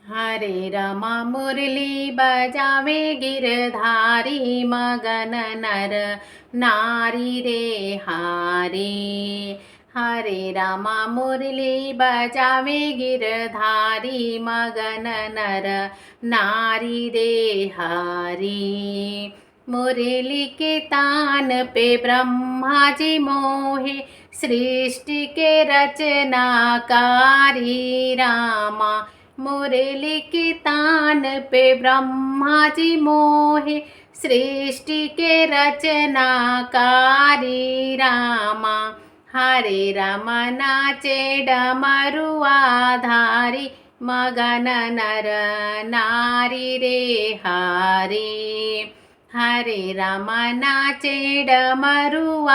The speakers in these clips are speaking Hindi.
हरे रमा मुरली बजावे गिरधारी मगन नर नारी रे हारे। हरे रमा मुरली बजावे गिरधारी मगन नर नारी रे हारे। मुरली के तान पे ब्रह्मा जी मोहे सृष्टि के रचनाकारी रामा। मुरली के तान पे ब्रह्मा जी मोहे सृष्टि के रचनाकारी रामा। हरे राम नाचे डमरुआधारी मगन नर नारी रे हारे। हरे राम नाचे डमरुआधारी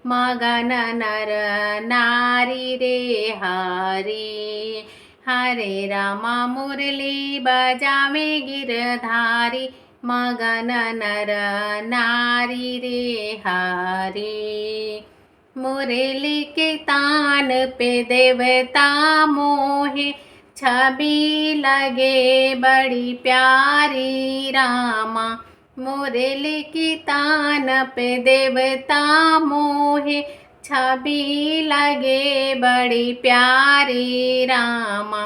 मगन नर नारी रे हारे। हरे रामा मुरली बजावे गिरधारी मगन नर नारी रे हारे। मुरली के तान पे देवता मोहे छवि लगे बड़ी प्यारी रामा। मुरली की तान पे देवता मोहे छवि लगे बड़ी प्यारी रामा।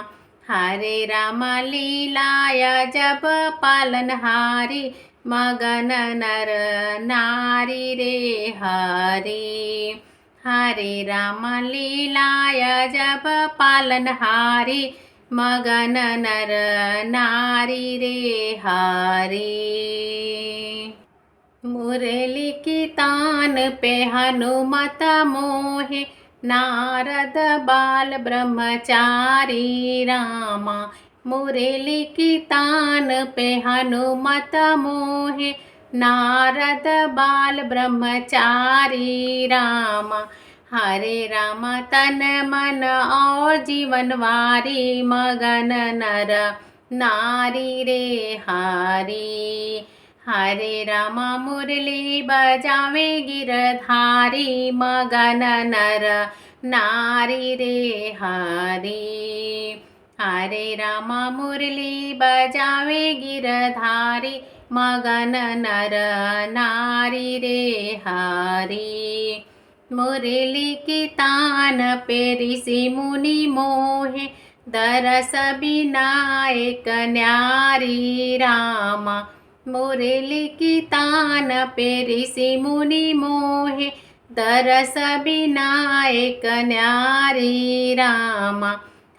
हरे राम लीलाया जब पालनहारी मगन नर नारी रे हरे। हरे राम लीलाया जब पालनहारी मगन नर नारी रे हरे। मुरली की तान पे हनुमत मोहे नारद बाल ब्रह्मचारी रामा। मुरली की तान पे हनुमत मोहे नारद बाल ब्रह्मचारी रामा। हरे राम तन मन और जीवन वारी मगन नर नारी रे हारी। हरे राम मुरली बजावे गिरधारी मगन नर नारी रे हारे। हरे राम मुरली बजावे गिरधारी मगन नर नारी रे हारे। मुरली की तान पे ऋषि मुनि मोहे दरस विनायक न्यारी रामा। मुरली की तान पे ऋषि मुनि मोहे दरस विनायक न्यारी रामा।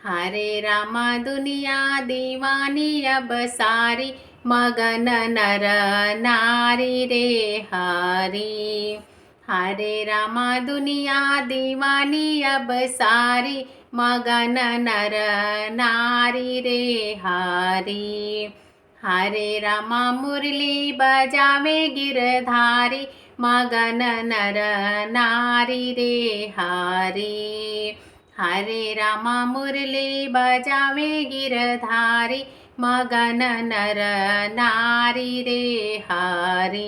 हरे रामा दुनिया दीवानी अब सारी मगन नर नारी रे हारी। हरे रामा दुनिया दीवानी अब सारी मगन नर नारी रे हारी। हरे रामा मुरली बजावे गिरधारी मगन नर नारी रे हारे। हरे रामा मुरली बजावे गिरधारी मगन नर नारी रे हारे।